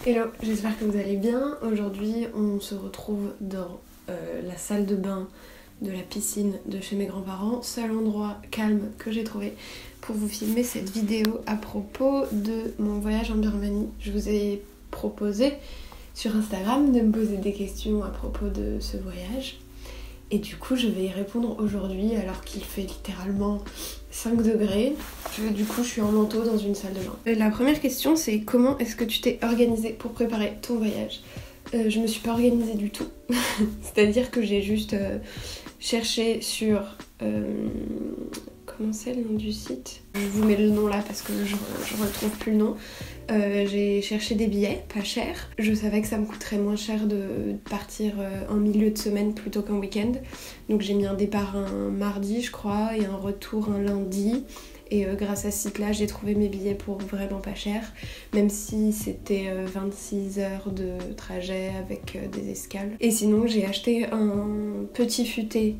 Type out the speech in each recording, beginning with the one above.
Hello, j'espère que vous allez bien. Aujourd'hui, on se retrouve dans la salle de bain de la piscine de chez mes grands-parents, seul endroit calme que j'ai trouvé pour vous filmer cette vidéo à propos de mon voyage en Birmanie. Je vous ai proposé sur Instagram de me poser des questions à propos de ce voyage. Et du coup, je vais y répondre aujourd'hui alors qu'il fait littéralement 5 degrés. Du coup, je suis en manteau dans une salle de bain. La première question, c'est comment est-ce que tu t'es organisée pour préparer ton voyage ? Je me suis pas organisée du tout. C'est-à-dire que j'ai juste cherché sur... comment c'est le nom du site ? Je vous mets le nom là parce que je retrouve plus le nom. J'ai cherché des billets pas chers. Je savais que ça me coûterait moins cher de partir en milieu de semaine plutôt qu'un week-end. Donc j'ai mis un départ un mardi je crois et un retour un lundi. Et grâce à ce site-là, j'ai trouvé mes billets pour vraiment pas cher, même si c'était 26 heures de trajet avec des escales. Et sinon, j'ai acheté un petit futé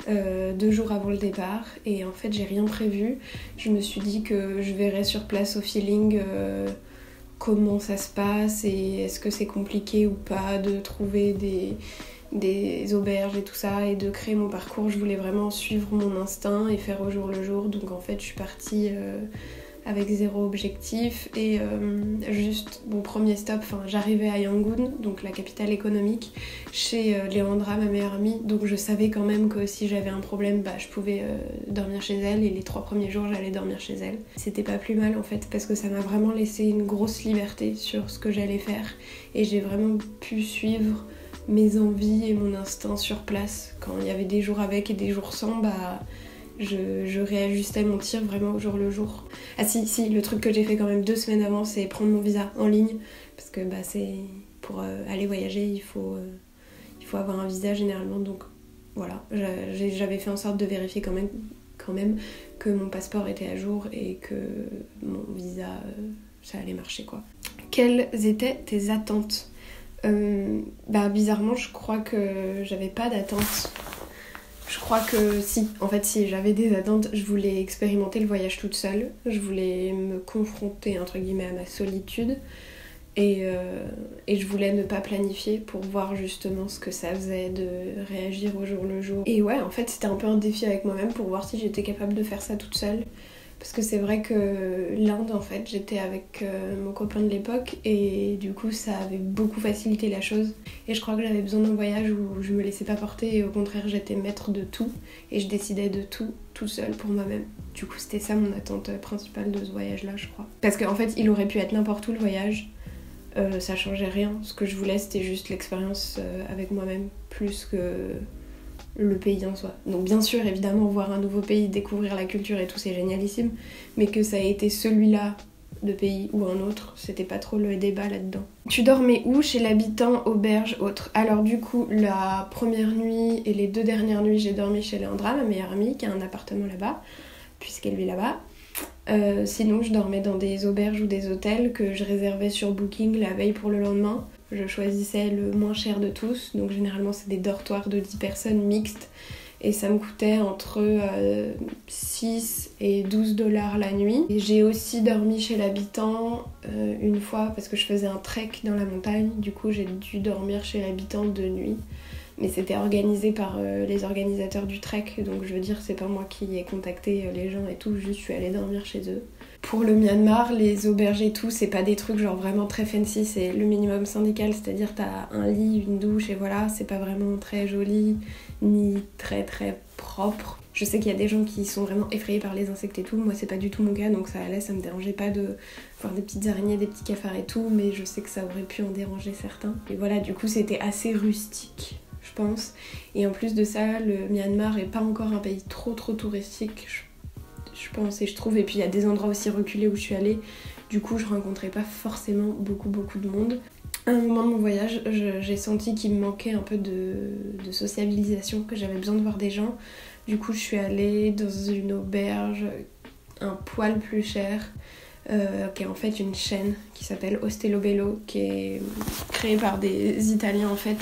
2 jours avant le départ et en fait, j'ai rien prévu. Je me suis dit que je verrais sur place au feeling comment ça se passe et est-ce que c'est compliqué ou pas de trouver des auberges et tout ça et de créer mon parcours. Je voulais vraiment suivre mon instinct et faire au jour le jour, donc en fait je suis partie avec 0 objectif et juste mon premier stop, j'arrivais à Yangon, donc la capitale économique, chez Léandra, ma meilleure amie, donc je savais quand même que si j'avais un problème, je pouvais dormir chez elle et les 3 premiers jours j'allais dormir chez elle. C'était pas plus mal en fait parce que ça m'a vraiment laissé une grosse liberté sur ce que j'allais faire et j'ai vraiment pu suivre mes envies et mon instinct sur place. Quand il y avait des jours avec et des jours sans, je réajustais mon tir vraiment au jour le jour. Ah si, le truc que j'ai fait quand même 2 semaines avant, c'est prendre mon visa en ligne, parce que c'est pour aller voyager, il faut avoir un visa généralement, donc voilà, j'avais fait en sorte de vérifier quand même que mon passeport était à jour et que mon visa, ça allait marcher quoi. Quelles étaient tes attentes ? Bizarrement, je crois que j'avais pas d'attente. Je crois que si, j'avais des attentes. Je voulais expérimenter le voyage toute seule. Je voulais me confronter, entre guillemets, à ma solitude. Et je voulais ne pas planifier pour voir justement ce que ça faisait de réagir au jour le jour. Et ouais, en fait, c'était un peu un défi avec moi-même pour voir si j'étais capable de faire ça toute seule. Parce que c'est vrai que l'Inde, en fait, j'étais avec mon copain de l'époque et du coup, ça avait beaucoup facilité la chose. Et je crois que j'avais besoin d'un voyage où je me laissais pas porter et au contraire, j'étais maître de tout et je décidais de tout seul pour moi-même. Du coup, c'était ça mon attente principale de ce voyage-là, je crois. Parce qu'en fait, il aurait pu être n'importe où le voyage, ça changeait rien. Ce que je voulais, c'était juste l'expérience avec moi-même, plus que le pays en soi. Donc bien sûr, évidemment, voir un nouveau pays, découvrir la culture et tout, c'est génialissime, mais que ça ait été celui-là de pays ou un autre, c'était pas trop le débat là-dedans. Tu dormais où ? Chez l'habitant, auberge, autre. Alors du coup, la première nuit et les 2 dernières nuits, j'ai dormi chez Léandra, ma meilleure amie, qui a un appartement là-bas, puisqu'elle vit là-bas. Sinon, je dormais dans des auberges ou des hôtels que je réservais sur Booking la veille pour le lendemain. Je choisissais le moins cher de tous, donc généralement c'est des dortoirs de 10 personnes mixtes et ça me coûtait entre 6 et 12 $ la nuit. Et j'ai aussi dormi chez l'habitant une fois parce que je faisais un trek dans la montagne, du coup j'ai dû dormir chez l'habitant 2 nuits. Mais c'était organisé par les organisateurs du trek, donc je veux dire c'est pas moi qui ai contacté les gens et tout, juste je suis allée dormir chez eux. Pour le Myanmar, les auberges et tout, c'est pas des trucs genre vraiment très fancy, c'est le minimum syndical, c'est-à-dire t'as un lit, une douche et voilà, c'est pas vraiment très joli, ni très très propre. Je sais qu'il y a des gens qui sont vraiment effrayés par les insectes et tout, moi c'est pas du tout mon cas, donc ça allait, ça me dérangeait pas de voir des petites araignées, des petits cafards et tout, mais je sais que ça aurait pu en déranger certains. Et voilà, du coup c'était assez rustique, je pense. Et en plus de ça, le Myanmar est pas encore un pays trop touristique, je pense, et je trouve, et puis il y a des endroits aussi reculés où je suis allée, du coup je rencontrais pas forcément beaucoup de monde. À un moment de mon voyage, j'ai senti qu'il me manquait un peu de sociabilisation, que j'avais besoin de voir des gens. Du coup je suis allée dans une auberge un poil plus cher, qui est en fait une chaîne qui s'appelle Ostello Bello, qui est créée par des Italiens en fait.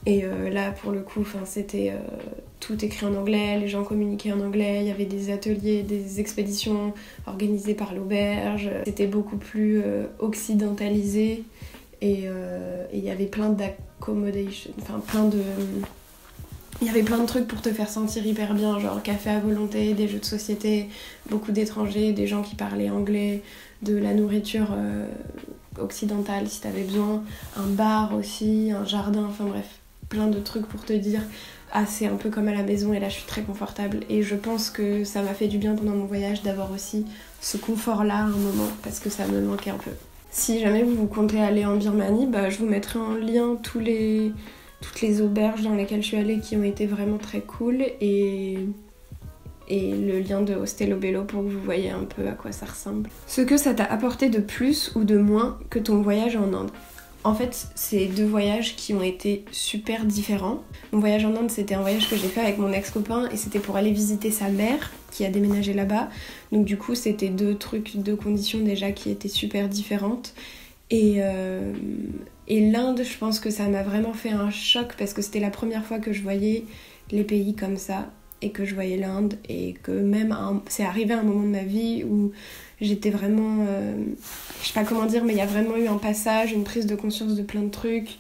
Et là pour le coup, c'était tout écrit en anglais, les gens communiquaient en anglais, il y avait des ateliers, des expéditions organisées par l'auberge. C'était beaucoup plus occidentalisé et il y avait plein d'accommodations, enfin il y avait plein de trucs pour te faire sentir hyper bien, genre café à volonté, des jeux de société, beaucoup d'étrangers, des gens qui parlaient anglais, de la nourriture occidentale si t'avais besoin, un bar aussi, un jardin, enfin bref, plein de trucs pour te dire ah c'est un peu comme à la maison et là je suis très confortable. Et je pense que ça m'a fait du bien pendant mon voyage d'avoir aussi ce confort-là à un moment parce que ça me manquait un peu. Si jamais vous comptez aller en Birmanie, je vous mettrai en lien toutes les auberges dans lesquelles je suis allée qui ont été vraiment très cool et le lien de Hostel Bello pour que vous voyez un peu à quoi ça ressemble. Ce que ça t'a apporté de plus ou de moins que ton voyage en Inde. En fait, c'est 2 voyages qui ont été super différents. Mon voyage en Inde, c'était un voyage que j'ai fait avec mon ex-copain et c'était pour aller visiter sa mère qui a déménagé là-bas. Donc du coup, c'était 2 conditions déjà qui étaient super différentes. Et l'Inde, je pense que ça m'a vraiment fait un choc parce que c'était la première fois que je voyais les pays comme ça et que je voyais l'Inde et que même c'est arrivé à un moment de ma vie où j'étais vraiment je sais pas comment dire, mais il y a vraiment eu un passage, une prise de conscience de plein de trucs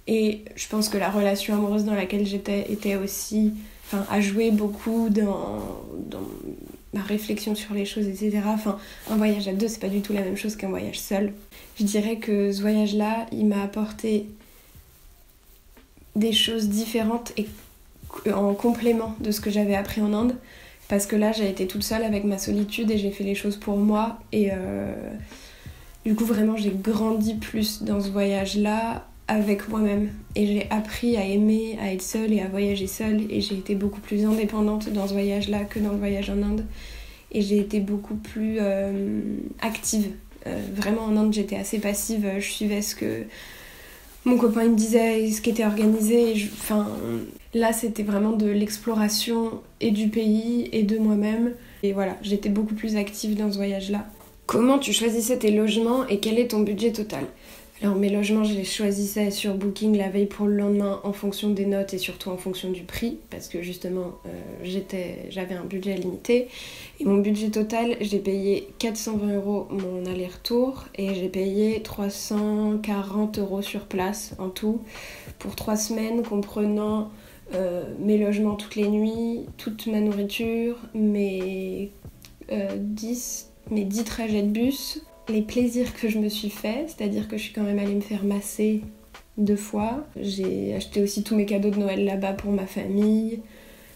et je pense que la relation amoureuse dans laquelle j'étais était aussi a joué beaucoup dans ma réflexion sur les choses, etc. Un voyage à 2, c'est pas du tout la même chose qu'un voyage seul. Je dirais que ce voyage-là, il m'a apporté des choses différentes et en complément de ce que j'avais appris en Inde. Parce que là, j'ai été toute seule avec ma solitude et j'ai fait les choses pour moi. Et du coup, vraiment, j'ai grandi plus dans ce voyage-là avec moi-même. Et j'ai appris à aimer, à être seule et à voyager seule. Et j'ai été beaucoup plus indépendante dans ce voyage-là que dans le voyage en Inde. Et j'ai été beaucoup plus active. Vraiment, en Inde, j'étais assez passive. Je suivais ce que mon copain il me disait, ce qui était organisé. Là, c'était vraiment de l'exploration et du pays et de moi-même. Et voilà, j'étais beaucoup plus active dans ce voyage-là. Comment tu choisissais tes logements et quel est ton budget total ? Alors mes logements, je les choisissais sur Booking la veille pour le lendemain en fonction des notes et surtout en fonction du prix parce que justement j'avais un budget limité et mon budget total, j'ai payé 420 € mon aller-retour et j'ai payé 340 € sur place en tout pour 3 semaines comprenant mes logements toutes les nuits, toute ma nourriture, mes 10 trajets de bus, les plaisirs que je me suis fait, c'est-à-dire que je suis quand même allée me faire masser 2 fois. J'ai acheté aussi tous mes cadeaux de Noël là-bas pour ma famille.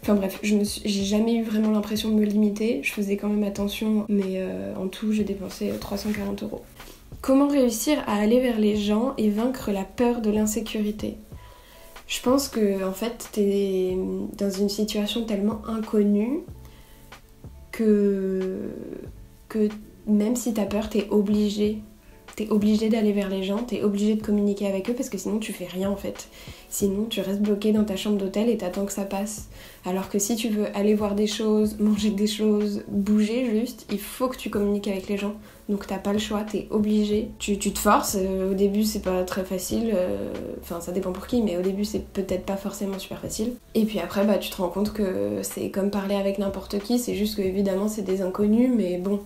Enfin bref, j'ai jamais eu vraiment l'impression de me limiter. Je faisais quand même attention, mais en tout, j'ai dépensé 340 €. Comment réussir à aller vers les gens et vaincre la peur de l'insécurité ? Je pense que en fait, t'es dans une situation tellement inconnue que même si t'as peur, t'es obligé d'aller vers les gens, t'es obligé de communiquer avec eux parce que sinon tu fais rien en fait. Sinon tu restes bloqué dans ta chambre d'hôtel et t'attends que ça passe. Alors que si tu veux aller voir des choses, manger des choses, bouger juste, il faut que tu communiques avec les gens. Donc t'as pas le choix, t'es obligé. Tu te forces, au début c'est pas très facile, ça dépend pour qui, mais au début c'est peut-être pas forcément super facile. Et puis après tu te rends compte que c'est comme parler avec n'importe qui, c'est juste que évidemment c'est des inconnus, mais bon,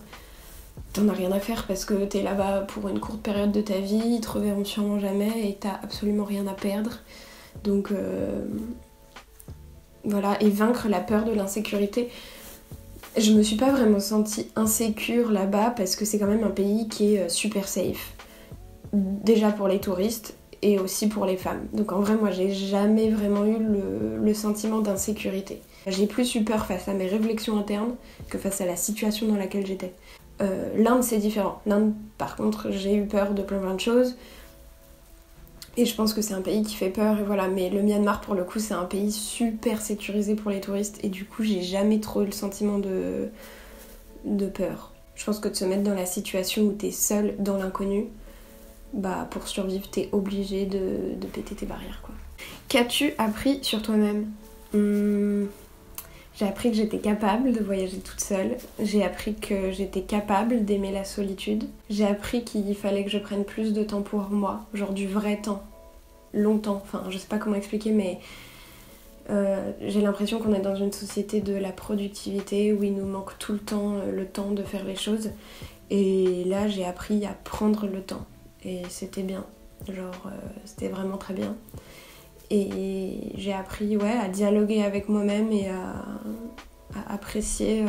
t'en as rien à faire parce que t'es là-bas pour une courte période de ta vie, ils te reverront sûrement jamais et t'as absolument rien à perdre. Donc voilà, et vaincre la peur de l'insécurité. Je me suis pas vraiment sentie insécure là-bas parce que c'est quand même un pays qui est super safe. Déjà pour les touristes et aussi pour les femmes. Donc en vrai, moi j'ai jamais vraiment eu le sentiment d'insécurité. J'ai plus eu peur face à mes réflexions internes que face à la situation dans laquelle j'étais. L'Inde c'est différent. L'Inde par contre j'ai eu peur de plein de choses et je pense que c'est un pays qui fait peur et voilà, mais le Myanmar pour le coup c'est un pays super sécurisé pour les touristes et du coup j'ai jamais trop eu le sentiment de peur. Je pense que de se mettre dans la situation où t'es seule dans l'inconnu, pour survivre t'es obligé de péter tes barrières quoi. Qu'as-tu appris sur toi-même ? J'ai appris que j'étais capable de voyager toute seule. J'ai appris que j'étais capable d'aimer la solitude. J'ai appris qu'il fallait que je prenne plus de temps pour moi, genre du vrai temps, longtemps. Je sais pas comment expliquer, mais j'ai l'impression qu'on est dans une société de la productivité où il nous manque tout le temps de faire les choses. Et là, j'ai appris à prendre le temps. Et c'était bien. C'était vraiment très bien. Et j'ai appris à dialoguer avec moi-même et à apprécier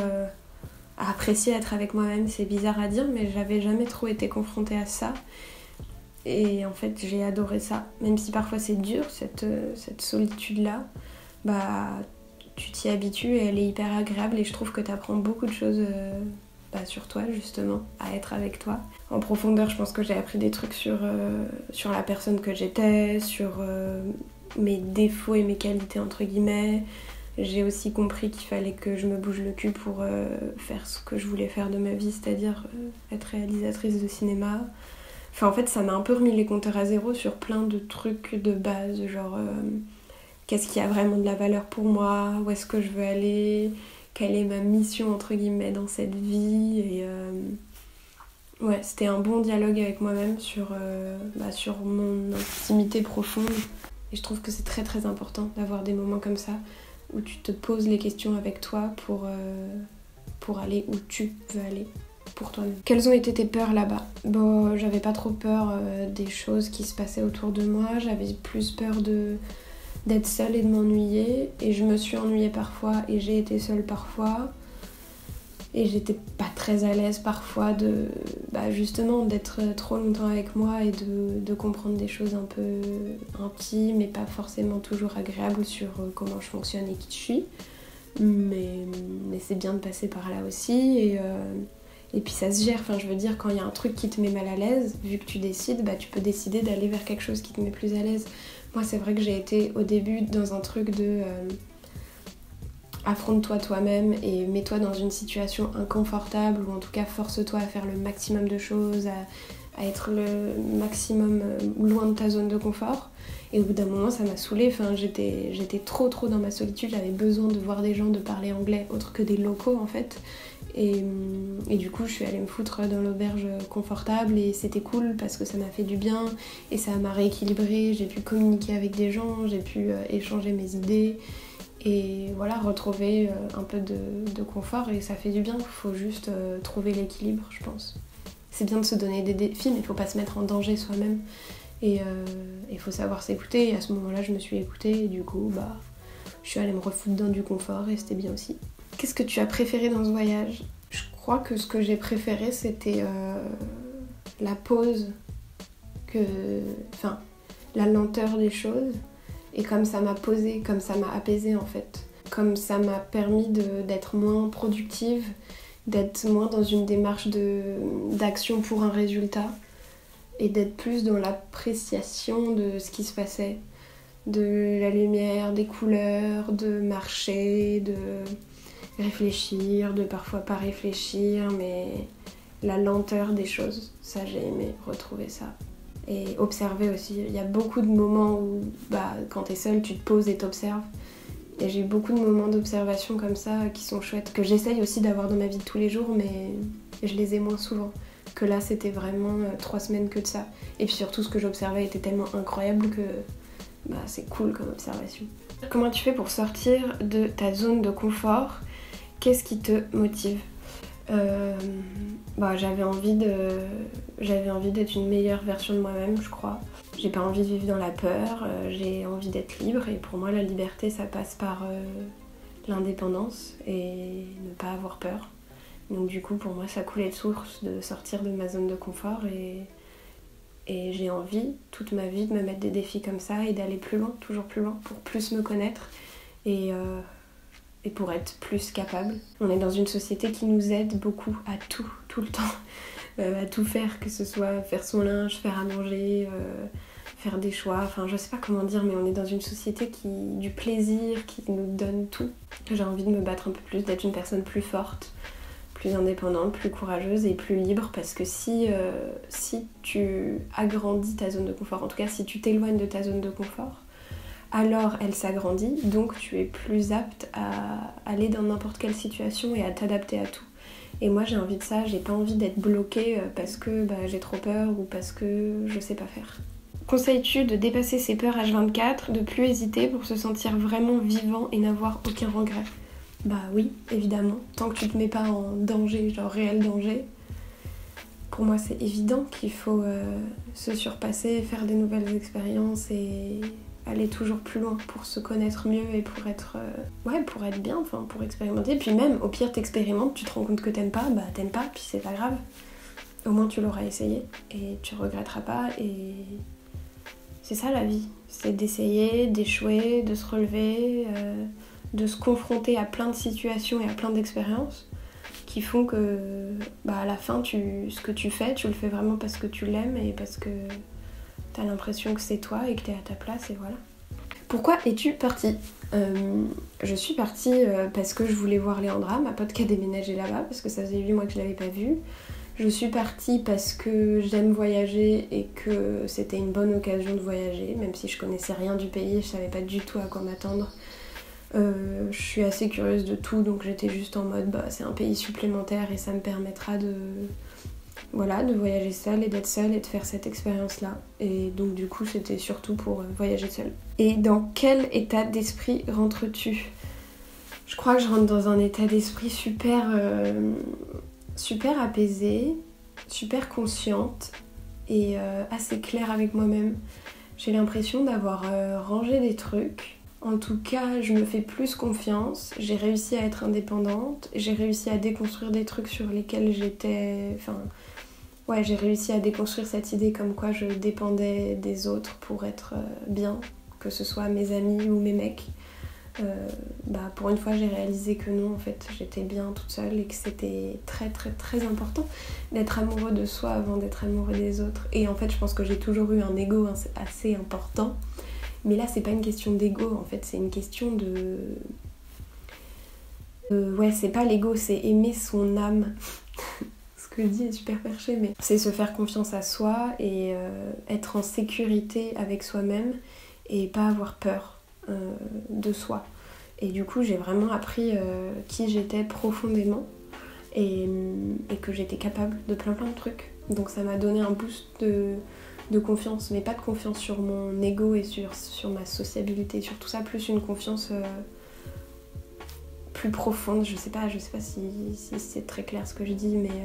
être avec moi-même. C'est bizarre à dire, mais j'avais jamais trop été confrontée à ça. Et en fait, j'ai adoré ça. Même si parfois c'est dur, cette solitude-là, tu t'y habitues et elle est hyper agréable. Et je trouve que tu apprends beaucoup de choses sur toi, justement, à être avec toi. En profondeur, je pense que j'ai appris des trucs sur la personne que j'étais, sur mes défauts et mes qualités, entre guillemets. J'ai aussi compris qu'il fallait que je me bouge le cul pour faire ce que je voulais faire de ma vie, c'est-à-dire être réalisatrice de cinéma. Enfin, en fait, ça m'a un peu remis les compteurs à zéro sur plein de trucs de base, qu'est-ce qui a vraiment de la valeur pour moi, où est-ce que je veux aller, quelle est ma mission, entre guillemets, dans cette vie. Et c'était un bon dialogue avec moi-même sur mon intimité profonde. Et je trouve que c'est très très important d'avoir des moments comme ça, où tu te poses les questions avec toi pour aller où tu veux aller. Pour toi-même. Quelles ont été tes peurs là-bas ? Bon, j'avais pas trop peur des choses qui se passaient autour de moi, j'avais plus peur d'être seule et de m'ennuyer, et je me suis ennuyée parfois et j'ai été seule parfois, et j'étais pas très à l'aise parfois justement d'être trop longtemps avec moi et de comprendre des choses un peu intimes et pas forcément toujours agréables sur comment je fonctionne et qui je suis, mais c'est bien de passer par là aussi. Et puis ça se gère, je veux dire, quand il y a un truc qui te met mal à l'aise, vu que tu décides, tu peux décider d'aller vers quelque chose qui te met plus à l'aise. Moi, c'est vrai que j'ai été au début dans un truc de affronte-toi toi-même et mets-toi dans une situation inconfortable, ou en tout cas force-toi à faire le maximum de choses, à être le maximum loin de ta zone de confort. Et au bout d'un moment, ça m'a saoulée, j'étais trop dans ma solitude, j'avais besoin de voir des gens, de parler anglais, autre que des locaux en fait. Et du coup, je suis allée me foutre dans l'auberge confortable et c'était cool parce que ça m'a fait du bien et ça m'a rééquilibrée. J'ai pu communiquer avec des gens, j'ai pu échanger mes idées et retrouver un peu de confort, et ça fait du bien. Il faut juste trouver l'équilibre, je pense. C'est bien de se donner des défis, mais il faut pas se mettre en danger soi-même. Et il faut savoir s'écouter. Et à ce moment-là, je me suis écoutée et du coup, je suis allée me refoutre dans du confort et c'était bien aussi. Qu'est-ce que tu as préféré dans ce voyage ? Je crois que ce que j'ai préféré, c'était la pause, la lenteur des choses. Et comme ça m'a posée, comme ça m'a apaisée en fait. Comme ça m'a permis d'être moins productive, d'être moins dans une démarche d'action pour un résultat. Et d'être plus dans l'appréciation de ce qui se passait. De la lumière, des couleurs, de marcher, de réfléchir, de parfois pas réfléchir, mais la lenteur des choses, ça j'ai aimé retrouver ça. Et observer aussi, il y a beaucoup de moments où quand t'es seule, tu te poses et t'observes. Et j'ai eu beaucoup de moments d'observation comme ça qui sont chouettes, que j'essaye aussi d'avoir dans ma vie de tous les jours, mais je les ai moins souvent. Que là c'était vraiment 3 semaines que de ça. Et puis surtout ce que j'observais était tellement incroyable que c'est cool comme observation. Comment tu fais pour sortir de ta zone de confort ? Qu'est-ce qui te motive ? J'avais envie d'être une meilleure version de moi-même, je crois. J'ai pas envie de vivre dans la peur, j'ai envie d'être libre, et pour moi la liberté ça passe par l'indépendance et ne pas avoir peur. Donc du coup pour moi ça coulait de source de sortir de ma zone de confort, et j'ai envie toute ma vie de me mettre des défis comme ça et d'aller plus loin, toujours plus loin, pour plus me connaître et pour être plus capable. On est dans une société qui nous aide beaucoup à tout le temps, à tout faire, que ce soit faire son linge, faire à manger, faire des choix, je sais pas comment dire, mais on est dans une société du plaisir, qui nous donne tout. J'ai envie de me battre un peu plus, d'être une personne plus forte, plus indépendante, plus courageuse et plus libre, parce que si tu agrandis ta zone de confort, en tout cas si tu t'éloignes de ta zone de confort, alors elle s'agrandit, donc tu es plus apte à aller dans n'importe quelle situation et à t'adapter à tout. Et moi j'ai envie de ça, j'ai pas envie d'être bloquée parce que j'ai trop peur ou parce que je sais pas faire. Conseilles-tu de dépasser ses peurs H24, de plus hésiter pour se sentir vraiment vivant et n'avoir aucun regret ? Oui, évidemment, tant que tu te mets pas en danger, genre réel danger. pour moi c'est évident qu'il faut se surpasser, faire des nouvelles expériences et aller toujours plus loin pour se connaître mieux et pour être bien, enfin pour expérimenter. Puis même au pire t'expérimentes, tu te rends compte que t'aimes pas, puis c'est pas grave. Au moins tu l'auras essayé et tu regretteras pas, et c'est ça la vie, c'est d'essayer, d'échouer, de se relever, de se confronter à plein de situations et à plein d'expériences qui font que à la fin ce que tu fais, tu le fais vraiment parce que tu l'aimes et parce que t'as l'impression que c'est toi et que t'es à ta place, et voilà. Pourquoi es-tu partie ? Je suis partie parce que je voulais voir Léandra, ma pote qui a déménagé là-bas, parce que ça faisait 8 mois que je l'avais pas vue. Je suis partie parce que j'aime voyager et que c'était une bonne occasion de voyager, même si je connaissais rien du pays, je savais pas du tout à quoi m'attendre. Je suis assez curieuse de tout, donc j'étais juste en mode c'est un pays supplémentaire et ça me permettra de voyager seule et d'être seule et de faire cette expérience-là. Et donc du coup c'était surtout pour voyager seule. Et dans quel état d'esprit rentres-tu ? Je crois que je rentre dans un état d'esprit super apaisée, super consciente et assez claire avec moi-même. J'ai l'impression d'avoir rangé des trucs. En tout cas, je me fais plus confiance. J'ai réussi à être indépendante. J'ai réussi à déconstruire des trucs sur lesquels j'étais... j'ai réussi à déconstruire cette idée comme quoi je dépendais des autres pour être bien, que ce soit mes amis ou mes mecs. Pour une fois j'ai réalisé que non, en fait j'étais bien toute seule et que c'était très très très important d'être amoureux de soi avant d'être amoureux des autres. Et en fait je pense que j'ai toujours eu un ego assez important, mais là c'est pas une question d'ego, en fait c'est une question de... c'est pas l'ego, c'est aimer son âme. Ce que je dis est super perché, mais c'est se faire confiance à soi et être en sécurité avec soi-même et pas avoir peur de soi. Et du coup j'ai vraiment appris qui j'étais profondément et que j'étais capable de plein de trucs. Donc ça m'a donné un boost de confiance, mais pas de confiance sur mon ego et sur ma sociabilité, sur tout ça, plus une confiance plus profonde. Je sais pas si c'est très clair ce que je dis, mais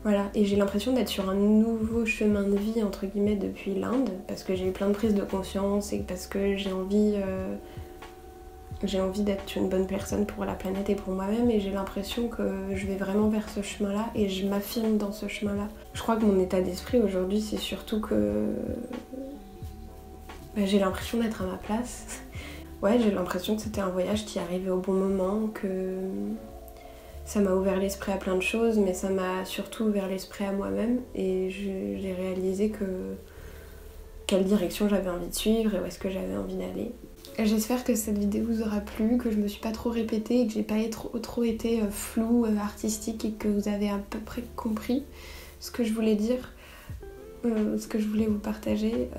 voilà. Et j'ai l'impression d'être sur un nouveau chemin de vie entre guillemets depuis l'Inde, parce que j'ai eu plein de prises de conscience et parce que j'ai envie d'être une bonne personne pour la planète et pour moi-même, et j'ai l'impression que je vais vraiment vers ce chemin-là et je m'affirme dans ce chemin-là. Je crois que mon état d'esprit aujourd'hui, c'est surtout que j'ai l'impression d'être à ma place. Ouais, j'ai l'impression que c'était un voyage qui arrivait au bon moment, que ça m'a ouvert l'esprit à plein de choses, mais ça m'a surtout ouvert l'esprit à moi-même, et j'ai réalisé quelle direction j'avais envie de suivre et où est-ce que j'avais envie d'aller. J'espère que cette vidéo vous aura plu, que je me suis pas trop répétée et que j'ai pas trop été floue, artistique, et que vous avez à peu près compris ce que je voulais dire, ce que je voulais vous partager.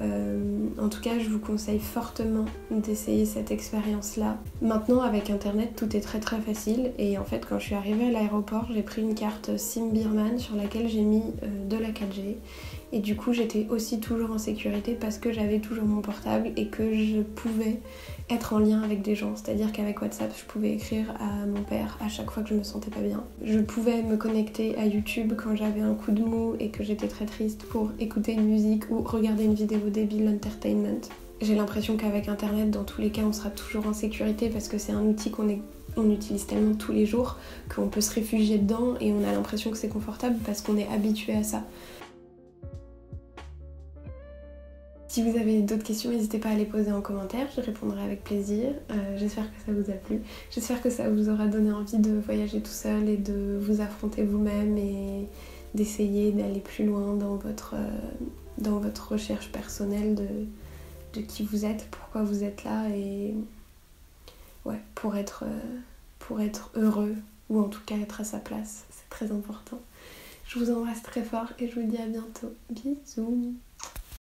En tout cas, je vous conseille fortement d'essayer cette expérience-là. Maintenant, avec internet, tout est très très facile, et en fait, quand je suis arrivée à l'aéroport, j'ai pris une carte SIM Birman sur laquelle j'ai mis de la 4G. Et du coup, j'étais aussi toujours en sécurité parce que j'avais toujours mon portable et que je pouvais être en lien avec des gens. C'est-à-dire qu'avec WhatsApp, je pouvais écrire à mon père à chaque fois que je me sentais pas bien. Je pouvais me connecter à YouTube quand j'avais un coup de mou et que j'étais très triste pour écouter une musique ou regarder une vidéo débile d'entertainment. J'ai l'impression qu'avec Internet, dans tous les cas, on sera toujours en sécurité parce que c'est un outil on utilise tellement tous les jours qu'on peut se réfugier dedans et on a l'impression que c'est confortable parce qu'on est habitué à ça. Si vous avez d'autres questions, n'hésitez pas à les poser en commentaire, je répondrai avec plaisir. J'espère que ça vous a plu. J'espère que ça vous aura donné envie de voyager tout seul et de vous affronter vous-même et d'essayer d'aller plus loin dans votre recherche personnelle de qui vous êtes, pourquoi vous êtes là, et pour être heureux, ou en tout cas être à sa place. C'est très important. Je vous embrasse très fort et je vous dis à bientôt. Bisous.